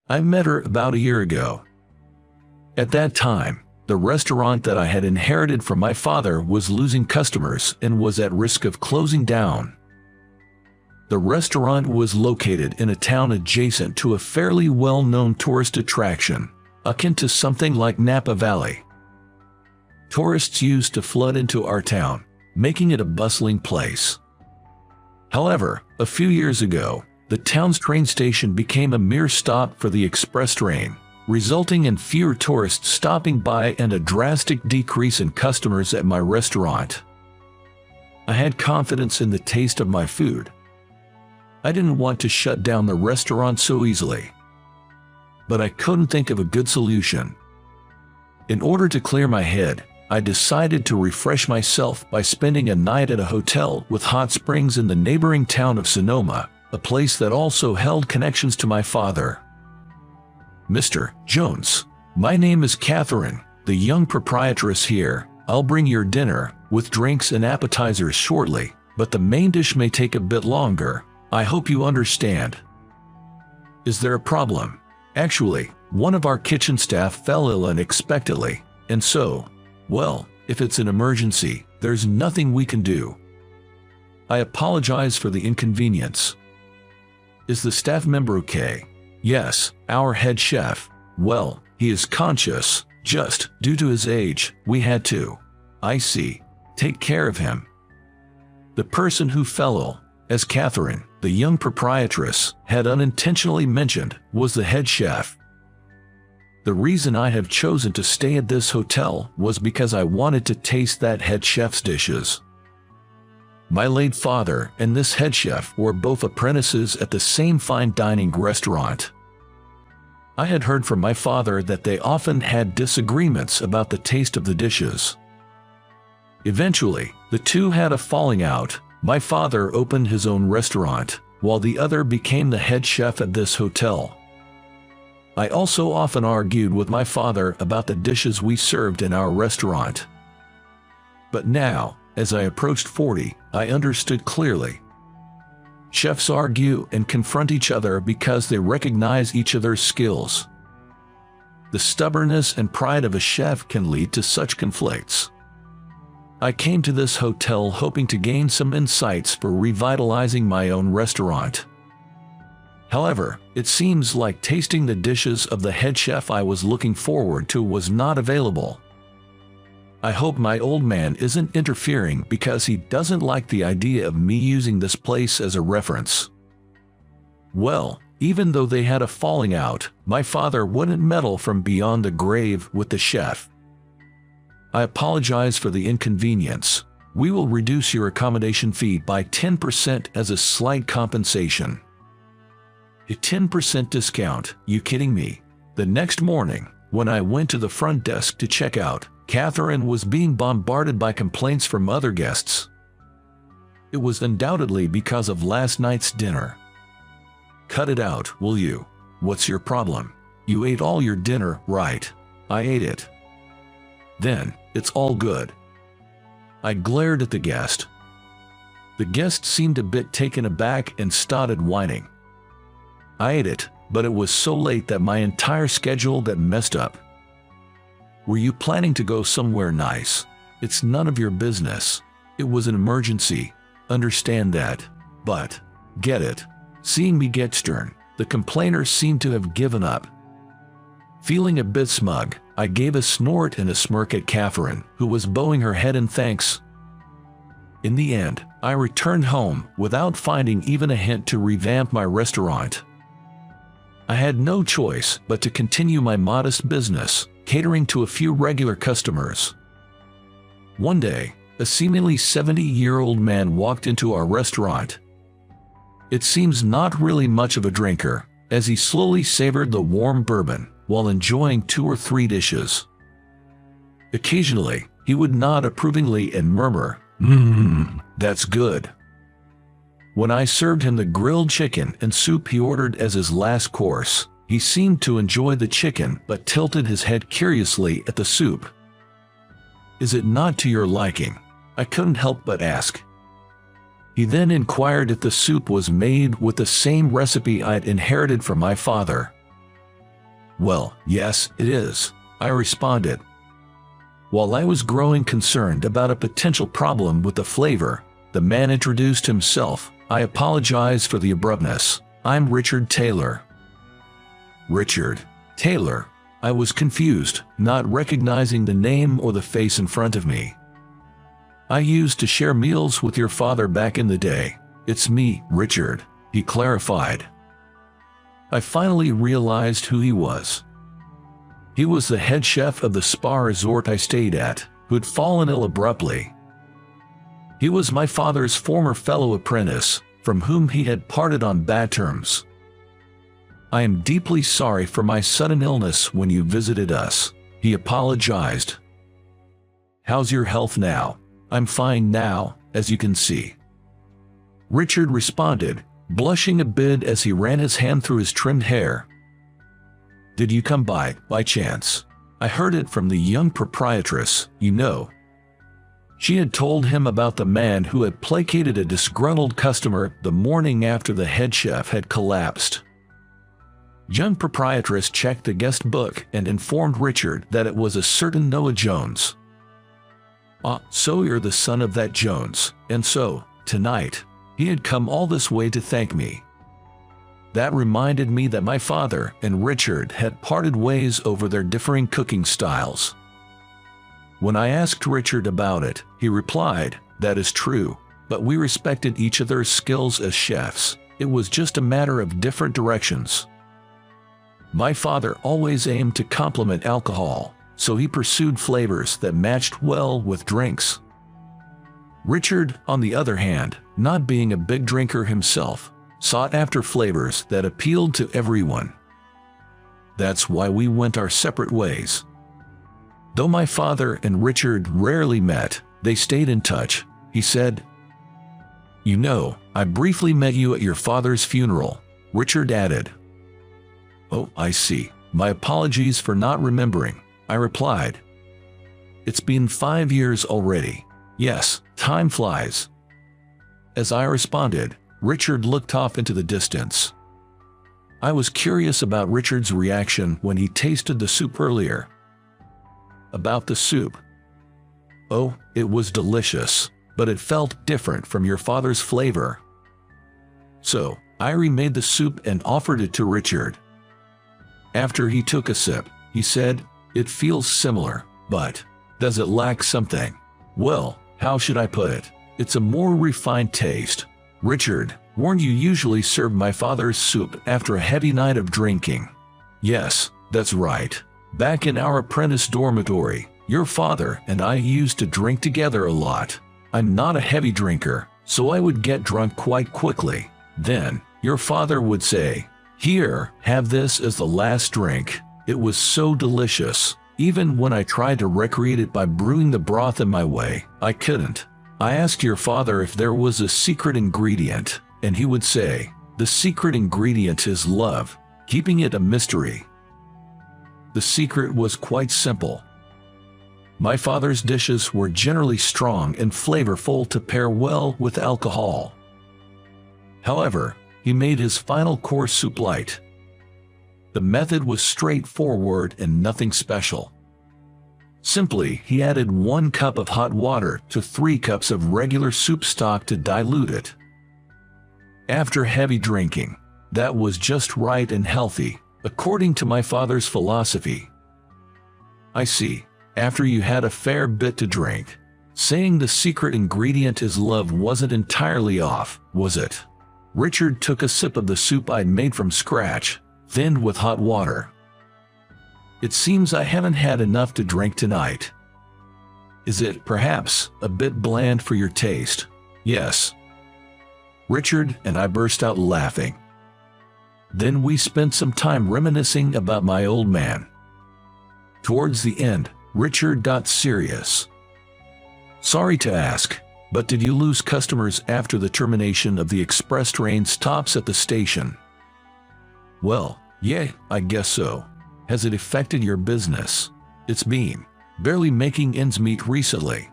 I met her about a year ago. At that time, the restaurant that I had inherited from my father was losing customers and was at risk of closing down. The restaurant was located in a town adjacent to a fairly well-known tourist attraction, akin to something like Napa Valley. Tourists used to flood into our town, making it a bustling place. However, a few years ago, the town's train station became a mere stop for the express train, resulting in fewer tourists stopping by and a drastic decrease in customers at my restaurant. I had confidence in the taste of my food. I didn't want to shut down the restaurant so easily. But I couldn't think of a good solution. In order to clear my head, I decided to refresh myself by spending a night at a hotel with hot springs in the neighboring town of Sonoma, a place that also held connections to my father. "Mr. Jones, my name is Catherine, the young proprietress here. I'll bring your dinner, with drinks and appetizers shortly, but the main dish may take a bit longer. I hope you understand." "Is there a problem?" "Actually, one of our kitchen staff fell ill unexpectedly, and so, well, if it's an emergency, there's nothing we can do. I apologize for the inconvenience." "Is the staff member okay?" "Yes, our head chef. Well, he is conscious. Just, due to his age, we had to." "I see. Take care of him." The person who fell ill, as Catherine, the young proprietress, had unintentionally mentioned, was the head chef. The reason I have chosen to stay at this hotel was because I wanted to taste that head chef's dishes. My late father and this head chef were both apprentices at the same fine dining restaurant. I had heard from my father that they often had disagreements about the taste of the dishes. Eventually, the two had a falling out. My father opened his own restaurant, while the other became the head chef at this hotel. I also often argued with my father about the dishes we served in our restaurant. But now, as I approached 40, I understood clearly. Chefs argue and confront each other because they recognize each other's skills. The stubbornness and pride of a chef can lead to such conflicts. I came to this hotel hoping to gain some insights for revitalizing my own restaurant. However, it seems like tasting the dishes of the head chef I was looking forward to was not available. I hope my old man isn't interfering because he doesn't like the idea of me using this place as a reference. Well, even though they had a falling out, my father wouldn't meddle from beyond the grave with the chef. "I apologize for the inconvenience. We will reduce your accommodation fee by 10% as a slight compensation." A 10% discount? You kidding me? The next morning, when I went to the front desk to check out, Catherine was being bombarded by complaints from other guests. It was undoubtedly because of last night's dinner. "Cut it out, will you? What's your problem? You ate all your dinner, right?" "I ate it." "Then, it's all good." I glared at the guest. The guest seemed a bit taken aback and started whining. "I ate it, but it was so late that my entire schedule got messed up." "Were you planning to go somewhere nice?" "It's none of your business. It was an emergency. Understand that. But, get it." Seeing me get stern, the complainer seemed to have given up. Feeling a bit smug, I gave a snort and a smirk at Catherine, who was bowing her head in thanks. In the end, I returned home without finding even a hint to revamp my restaurant. I had no choice but to continue my modest business, catering to a few regular customers. One day, a seemingly 70-year-old man walked into our restaurant. It seems not really much of a drinker, as he slowly savored the warm bourbon while enjoying 2 or 3 dishes. Occasionally, he would nod approvingly and murmur, "That's good." When I served him the grilled chicken and soup he ordered as his last course, he seemed to enjoy the chicken but tilted his head curiously at the soup. "Is it not to your liking?" I couldn't help but ask. He then inquired if the soup was made with the same recipe I'd inherited from my father. Well, yes, it is, I responded. While I was growing concerned about a potential problem with the flavor, the man introduced himself. I apologize for the abruptness. I'm Richard Taylor. Richard Taylor. I was confused, not recognizing the name or the face in front of me. I used to share meals with your father back in the day. It's me, Richard, he clarified. I finally realized who he was. He was the head chef of the spa resort I stayed at, who had fallen ill abruptly. He was my father's former fellow apprentice, from whom he had parted on bad terms. I am deeply sorry for my sudden illness when you visited us, he apologized. How's your health now? I'm fine now, as you can see. Richard responded, blushing a bit as he ran his hand through his trimmed hair. Did you come by chance? I heard it from the young proprietress, you know. She had told him about the man who had placated a disgruntled customer the morning after the head chef had collapsed. Young proprietress checked the guest book and informed Richard that it was a certain Noah Jones. Ah, so you're the son of that Jones, and so, tonight, he had come all this way to thank me. That reminded me that my father and Richard had parted ways over their differing cooking styles. When I asked Richard about it, he replied, that is true, but we respected each other's skills as chefs. It was just a matter of different directions. My father always aimed to complement alcohol, so he pursued flavors that matched well with drinks. Richard, on the other hand, not being a big drinker himself, sought after flavors that appealed to everyone. That's why we went our separate ways. Though my father and Richard rarely met, they stayed in touch, he said. You know, I briefly met you at your father's funeral, Richard added. Oh, I see. My apologies for not remembering, I replied. It's been 5 years already. Yes, time flies. As I responded, Richard looked off into the distance. I was curious about Richard's reaction when he tasted the soup earlier. About the soup. Oh, it was delicious, but it felt different from your father's flavor. So, I remade the soup and offered it to Richard. After he took a sip, he said, it feels similar, but does it lack something? Well, how should I put it? It's a more refined taste. Richard, weren't you usually serve my father's soup after a heavy night of drinking? Yes, that's right. Back in our apprentice dormitory, your father and I used to drink together a lot. I'm not a heavy drinker, so I would get drunk quite quickly. Then, your father would say, here, have this as the last drink. It was so delicious. Even when I tried to recreate it by brewing the broth in my way, I couldn't. I asked your father if there was a secret ingredient, and he would say, the secret ingredient is love, keeping it a mystery. The secret was quite simple. My father's dishes were generally strong and flavorful to pair well with alcohol. However, he made his final course soup light. The method was straightforward and nothing special. Simply, he added 1 cup of hot water to 3 cups of regular soup stock to dilute it. After heavy drinking, that was just right and healthy, according to my father's philosophy. I see, after you had a fair bit to drink, saying the secret ingredient is love wasn't entirely off, was it? Richard took a sip of the soup I'd made from scratch, thinned with hot water. It seems I haven't had enough to drink tonight. Is it, perhaps, a bit bland for your taste? Yes. Richard and I burst out laughing. Then we spent some time reminiscing about my old man. Towards the end, Richard got serious. Sorry to ask, but did you lose customers after the termination of the express train stops at the station? Well, yeah, I guess so. Has it affected your business? It's been barely making ends meet recently.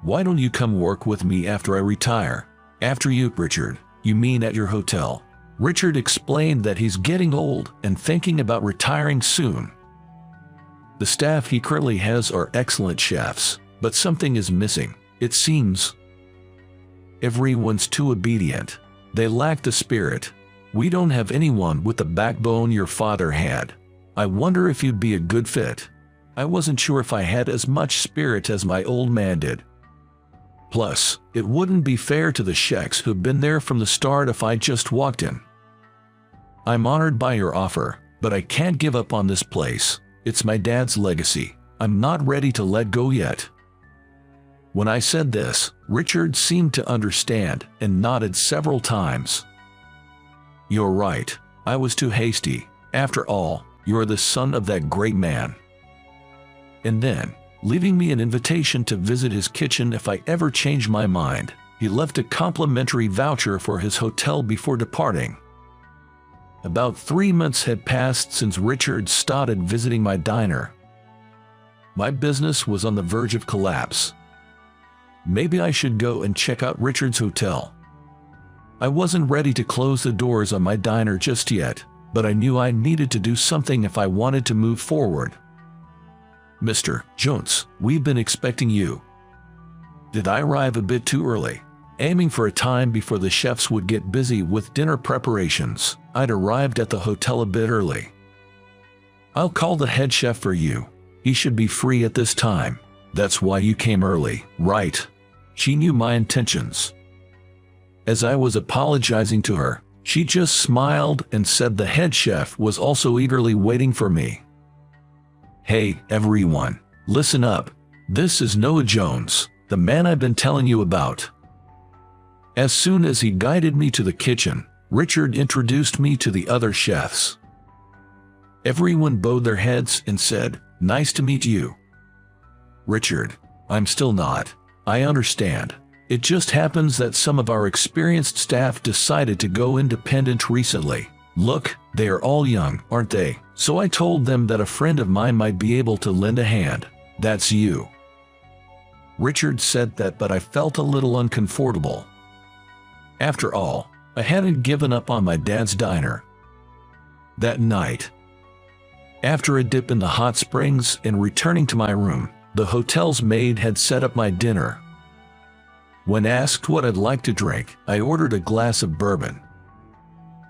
Why don't you come work with me after I retire? After you, Richard, you mean at your hotel? Richard explained that he's getting old and thinking about retiring soon. The staff he currently has are excellent chefs, but something is missing, it seems. Everyone's too obedient. They lack the spirit. We don't have anyone with the backbone your father had. I wonder if you'd be a good fit. I wasn't sure if I had as much spirit as my old man did. Plus, it wouldn't be fair to the sheiks who've been there from the start if I just walked in. I'm honored by your offer, but I can't give up on this place. It's my dad's legacy. I'm not ready to let go yet. When I said this, Richard seemed to understand and nodded several times. You're right. I was too hasty. After all, you're the son of that great man. And then, leaving me an invitation to visit his kitchen if I ever change my mind, he left a complimentary voucher for his hotel before departing. About 3 months had passed since Richard started visiting my diner. My business was on the verge of collapse. Maybe I should go and check out Richard's hotel. I wasn't ready to close the doors on my diner just yet, but I knew I needed to do something if I wanted to move forward. Mr. Jones, we've been expecting you. Did I arrive a bit too early? Aiming for a time before the chefs would get busy with dinner preparations, I'd arrived at the hotel a bit early. I'll call the head chef for you. He should be free at this time. That's why you came early, right? She knew my intentions. As I was apologizing to her, she just smiled and said the head chef was also eagerly waiting for me. Hey, everyone, listen up. This is Noah Jones, the man I've been telling you about. As soon as he guided me to the kitchen, Richard introduced me to the other chefs. Everyone bowed their heads and said, "Nice to meet you." Richard, I'm still not. I understand. It just happens that some of our experienced staff decided to go independent recently. Look, they are all young, aren't they? So I told them that a friend of mine might be able to lend a hand. That's you. Richard said that, but I felt a little uncomfortable. After all, I hadn't given up on my dad's diner. That night, after a dip in the hot springs and returning to my room, the hotel's maid had set up my dinner. When asked what I'd like to drink, I ordered a glass of bourbon.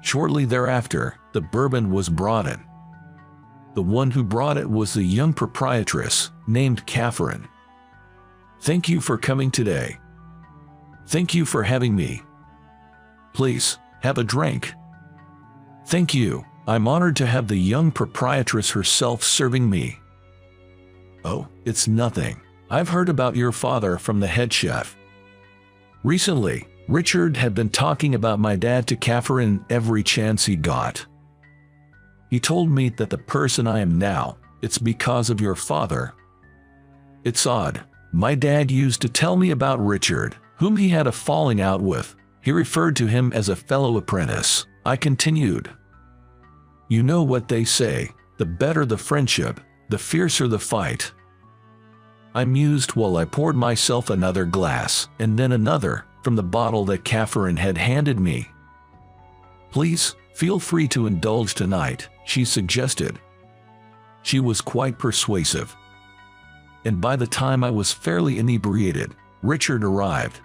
Shortly thereafter, the bourbon was brought in. The one who brought it was the young proprietress, named Catherine. Thank you for coming today. Thank you for having me. Please, have a drink. Thank you. I'm honored to have the young proprietress herself serving me. Oh, it's nothing. I've heard about your father from the head chef. Recently, Richard had been talking about my dad to Catherine every chance he got. He told me that the person I am now, it's because of your father. It's odd. My dad used to tell me about Richard, whom he had a falling out with. He referred to him as a fellow apprentice. I continued. You know what they say, the better the friendship, the fiercer the fight. I mused while I poured myself another glass, and then another, from the bottle that Catherine had handed me. Please, feel free to indulge tonight, she suggested. She was quite persuasive. And by the time I was fairly inebriated, Richard arrived.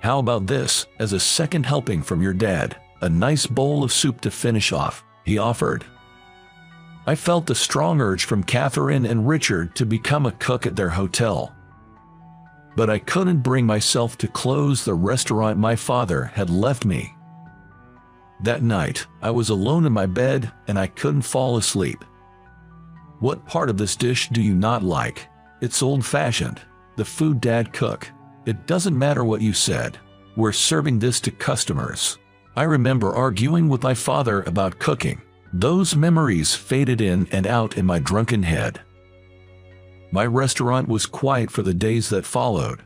How about this, as a second helping from your dad, a nice bowl of soup to finish off, he offered. I felt a strong urge from Catherine and Richard to become a cook at their hotel. But I couldn't bring myself to close the restaurant my father had left me. That night, I was alone in my bed and I couldn't fall asleep. What part of this dish do you not like? It's old-fashioned. The food Dad cooked. It doesn't matter what you said. We're serving this to customers. I remember arguing with my father about cooking. Those memories faded in and out in my drunken head. My restaurant was quiet for the days that followed.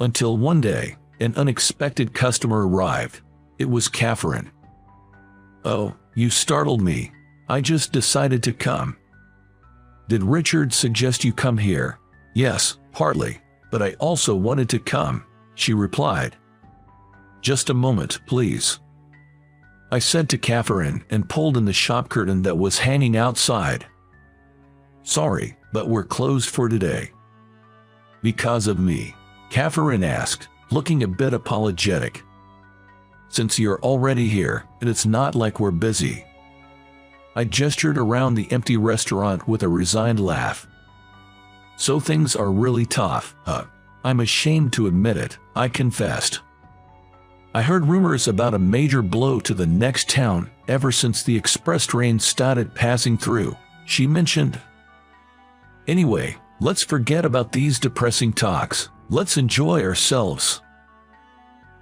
Until one day, an unexpected customer arrived. It was Catherine. Oh, you startled me. I just decided to come. Did Richard suggest you come here? Yes, partly, but I also wanted to come, she replied. Just a moment, please. I said to Catherine and pulled in the shop curtain that was hanging outside. "Sorry, but we're closed for today." "Because of me?" Catherine asked, looking a bit apologetic. "Since you're already here, and it's not like we're busy." I gestured around the empty restaurant with a resigned laugh. "So things are really tough, huh?" "I'm ashamed to admit it," I confessed. "I heard rumors about a major blow to the next town ever since the express train started passing through," she mentioned. "Anyway, let's forget about these depressing talks. Let's enjoy ourselves."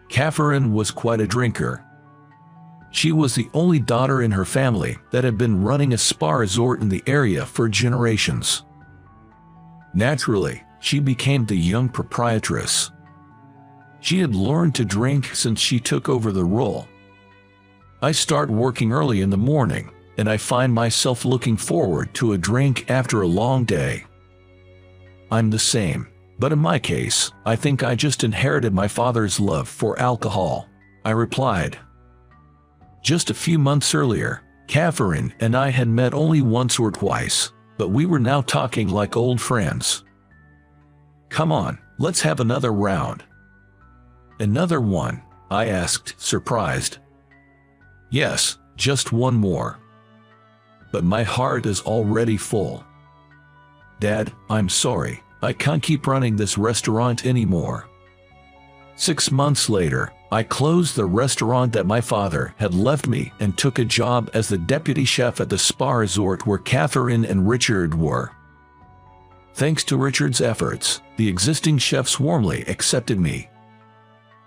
Catherine was quite a drinker. She was the only daughter in her family that had been running a spa resort in the area for generations. Naturally, she became the young proprietress. She had learned to drink since she took over the role. I start working early in the morning, and I find myself looking forward to a drink after a long day. I'm the same, but in my case, I think I just inherited my father's love for alcohol, I replied. Just a few months earlier, Catherine and I had met only once or twice, but we were now talking like old friends. "Come on, let's have another round." "Another one?" I asked, surprised. "Yes, just one more." But my heart is already full. "Dad, I'm sorry, I can't keep running this restaurant anymore." 6 months later, I closed the restaurant that my father had left me and took a job as the deputy chef at the spa resort where Catherine and Richard were. Thanks to Richard's efforts, the existing chefs warmly accepted me.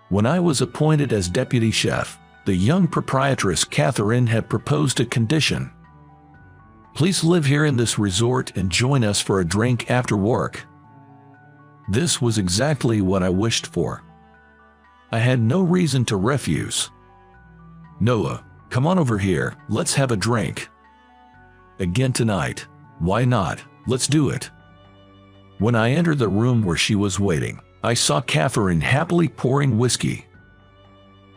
When I was appointed as deputy chef, the young proprietress Catherine had proposed a condition. "Please live here in this resort and join us for a drink after work." This was exactly what I wished for. I had no reason to refuse. "Noah, come on over here, let's have a drink." "Again tonight? Why not? Let's do it." When I entered the room where she was waiting, I saw Catherine happily pouring whiskey.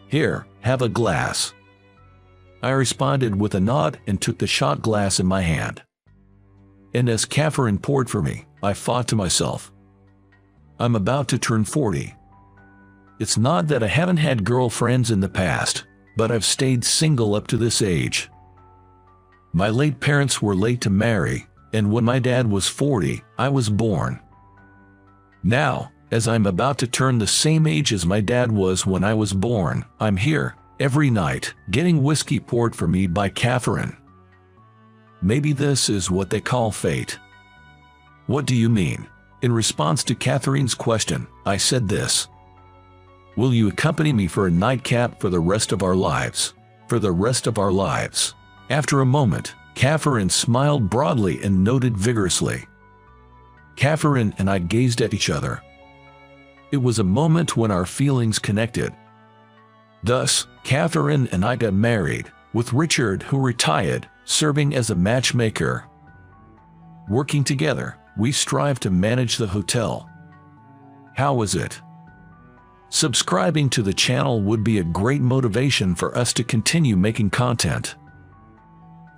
"Here, have a glass." I responded with a nod and took the shot glass in my hand. And as Catherine poured for me, I thought to myself, I'm about to turn 40. It's not that I haven't had girlfriends in the past, but I've stayed single up to this age. My late parents were late to marry, and when my dad was 40, I was born. Now, as I'm about to turn the same age as my dad was when I was born, I'm here, every night, getting whiskey poured for me by Catherine. Maybe this is what they call fate. "What do you mean?" In response to Catherine's question, I said this. "Will you accompany me for a nightcap for the rest of our lives? For the rest of our lives?" After a moment, Catherine smiled broadly and nodded vigorously. Catherine and I gazed at each other. It was a moment when our feelings connected. Thus, Catherine and I got married, with Richard, who retired, serving as a matchmaker. Working together, we strive to manage the hotel. How was it? Subscribing to the channel would be a great motivation for us to continue making content.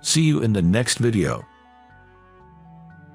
See you in the next video.